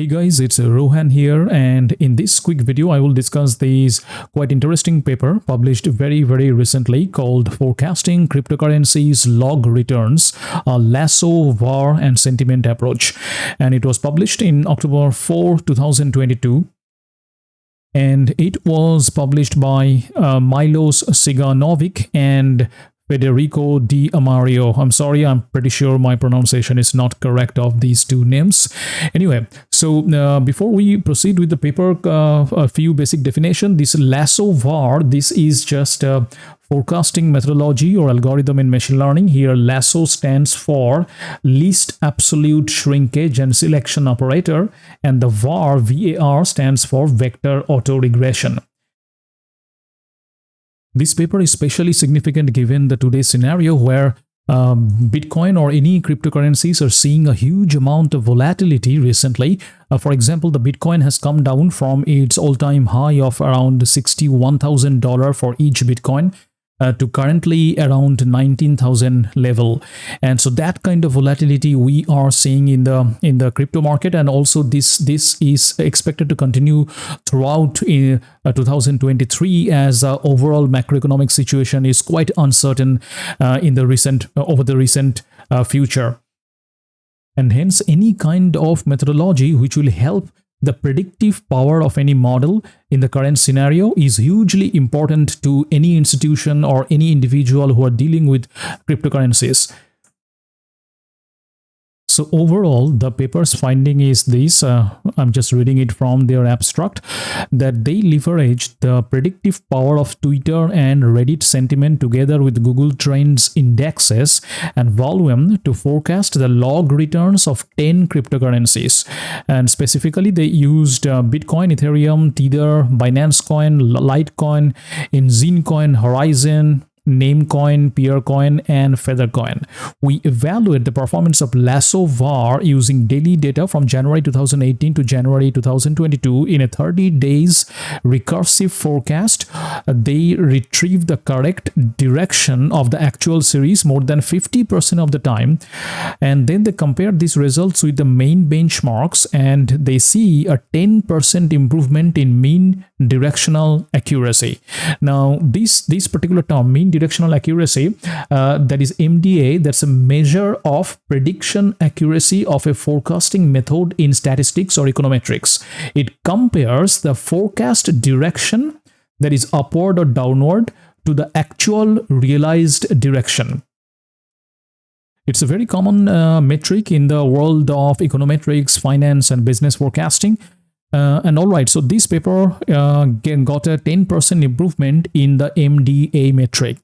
Hey guys, it's Rohan here, and in this quick video I will discuss this quite interesting paper published very recently called Forecasting Cryptocurrencies Log Returns, a Lasso, VAR and Sentiment Approach. And it was published in October 4, 2022. And it was published by Milos Siganovic and Federico Di Amario. I'm sorry, I'm pretty sure my pronunciation is not correct of these two names. Anyway, so before we proceed with the paper, a few basic definition. This lasso VAR, this is just a forecasting methodology or algorithm in machine learning. Here, lasso stands for least absolute shrinkage and selection operator, and the VAR stands for vector autoregression. This paper is especially significant given the today's scenario where Bitcoin or any cryptocurrencies are seeing a huge amount of volatility recently. For example, the Bitcoin has come down from its all-time high of around $61,000 for each Bitcoin to currently around 19,000 level. And so that kind of volatility we are seeing in the crypto market, and also this is expected to continue throughout 2023 as overall macroeconomic situation is quite uncertain in the recent future. And hence any kind of methodology which will help the predictive power of any model in the current scenario is hugely important to any institution or any individual who are dealing with cryptocurrencies. So overall, the paper's finding is this, I'm just reading it from their abstract, that they leverage the predictive power of Twitter and Reddit sentiment together with Google Trends indexes and volume to forecast the log returns of 10 cryptocurrencies. And specifically, they used Bitcoin, Ethereum, Tether, Binance Coin, Litecoin, Inzine Coin, Horizon, Namecoin, Peercoin, and Feathercoin. We evaluate the performance of Lasso VAR using daily data from January 2018 to January 2022 in a 30 days recursive forecast. They retrieve the correct direction of the actual series more than 50% of the time, and then they compare these results with the main benchmarks, and they see a 10% improvement in mean directional accuracy. Now this particular term, mean directional accuracy, that is MDA, that's a measure of prediction accuracy of a forecasting method in statistics or econometrics. It compares the forecast direction, that is upward or downward, to the actual realized direction. It's a very common metric in the world of econometrics, finance, and business forecasting. And all right, so this paper got a 10% improvement in the MDA metric.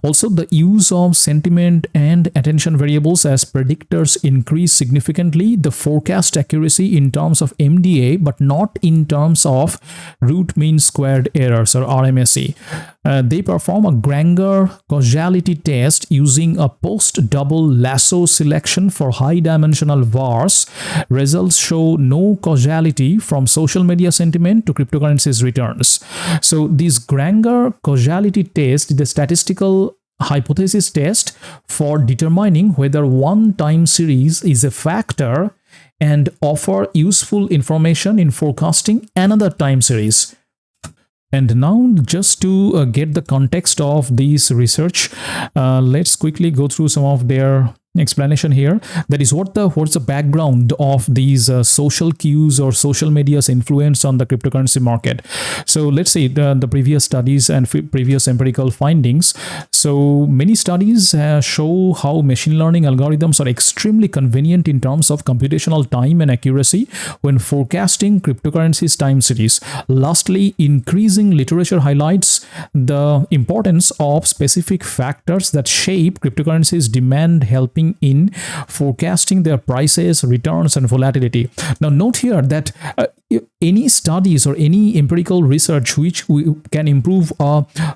Also, the use of sentiment and attention variables as predictors increase significantly the forecast accuracy in terms of MDA, but not in terms of root mean squared errors or RMSE. They perform a Granger causality test using a post-double lasso selection for high-dimensional VARs. Results show no causality from social media sentiment to cryptocurrencies returns. So this Granger causality test is a statistical hypothesis test for determining whether one time series is a factor and offer useful information in forecasting another time series. And now, just to get the context of this research, let's quickly go through some of their explanation here. That is, what's the background of these social cues or social media's influence on the cryptocurrency market. So let's say the previous studies and previous empirical findings. So many studies show how machine learning algorithms are extremely convenient in terms of computational time and accuracy when forecasting cryptocurrencies time series. Lastly, increasing literature highlights the importance of specific factors that shape cryptocurrencies demand, helping in forecasting their prices, returns, and volatility. Now note here that any studies or any empirical research which can improve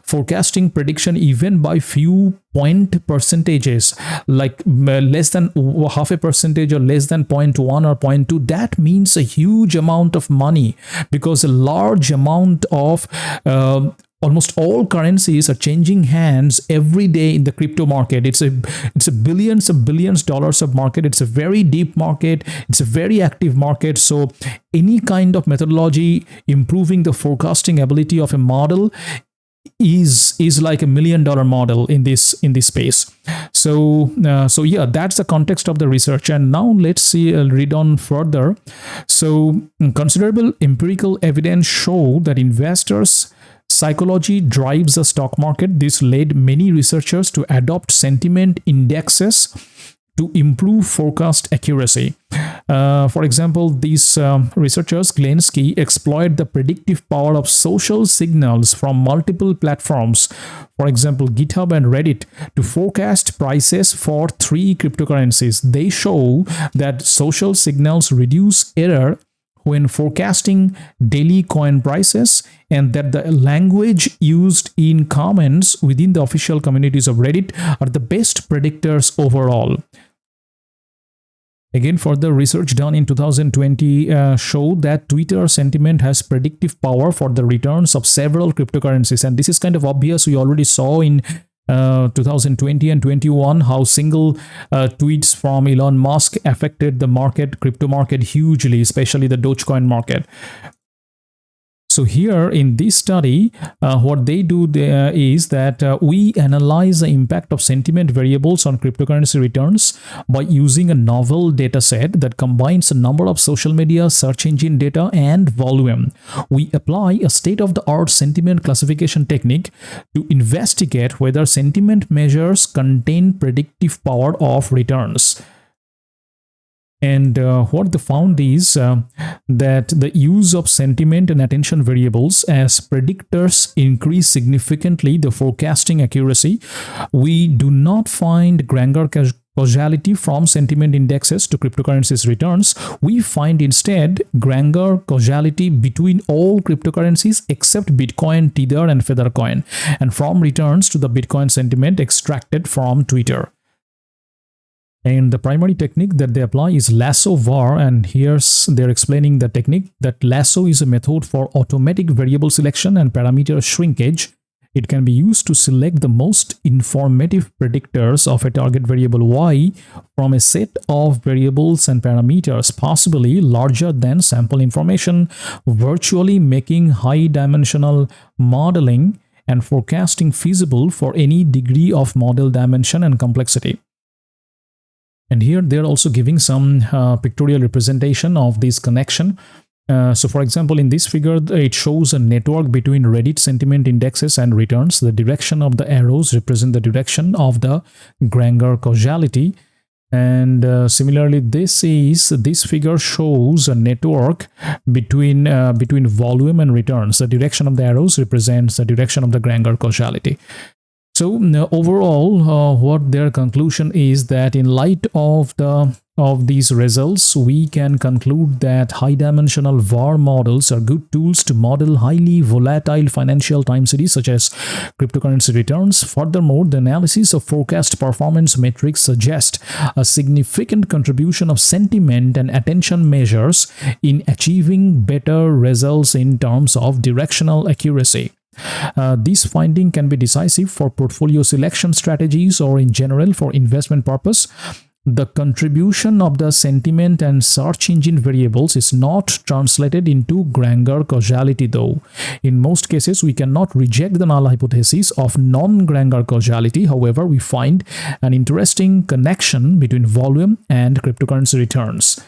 forecasting prediction even by few point percentages, like less than 0.5% or less than 0.1 or 0.2, that means a huge amount of money, because a large amount of almost all currencies are changing hands every day in the crypto market. It's a billions of billions dollars of market. It's a very deep market. It's a very active market. So any kind of methodology improving the forecasting ability of a model is like $1 million model in this space. So yeah, that's the context of the research. And now let's see, read on further. So considerable empirical evidence show that investors psychology drives the stock market. This led many researchers to adopt sentiment indexes to improve forecast accuracy. For example, these researchers, Glensky, exploit the predictive power of social signals from multiple platforms, for example, GitHub and Reddit, to forecast prices for 3 cryptocurrencies. They show that social signals reduce error when forecasting daily coin prices, and that the language used in comments within the official communities of Reddit are the best predictors overall. Again, further research done in 2020 showed that Twitter sentiment has predictive power for the returns of several cryptocurrencies. And this is kind of obvious. We already saw in 2020 and 21 how single tweets from Elon Musk affected the market, crypto market hugely, especially the Dogecoin market. So here in this study, what they do there is that we analyze the impact of sentiment variables on cryptocurrency returns by using a novel data set that combines a number of social media, search engine data, and volume. We apply a state-of-the-art sentiment classification technique to investigate whether sentiment measures contain predictive power of returns. And what they found is that the use of sentiment and attention variables as predictors increase significantly the forecasting accuracy. We do not find granular causality from sentiment indexes to cryptocurrencies returns. We find instead granular causality between all cryptocurrencies except Bitcoin, Tether, and Feathercoin, and from returns to the Bitcoin sentiment extracted from Twitter. And the primary technique that they apply is lasso var, and here's they're explaining the technique that lasso is a method for automatic variable selection and parameter shrinkage. It can be used to select the most informative predictors of a target variable y from a set of variables and parameters, possibly larger than sample information, virtually making high-dimensional modeling and forecasting feasible for any degree of model dimension and complexity. And here they're also giving some pictorial representation of this connection. So for example, in this figure, it shows a network between Reddit sentiment indexes and returns. The direction of the arrows represent the direction of the granular causality. And similarly, this figure shows a network between volume and returns. The direction of the arrows represents the direction of the granular causality. So overall, what their conclusion is that in light of these results, we can conclude that high-dimensional VAR models are good tools to model highly volatile financial time series such as cryptocurrency returns. Furthermore, the analysis of forecast performance metrics suggest a significant contribution of sentiment and attention measures in achieving better results in terms of directional accuracy. This finding can be decisive for portfolio selection strategies or in general for investment purpose. The contribution of the sentiment and search engine variables is not translated into granular causality though. In most cases, we cannot reject the null hypothesis of non-granular causality. However, we find an interesting connection between volume and cryptocurrency returns.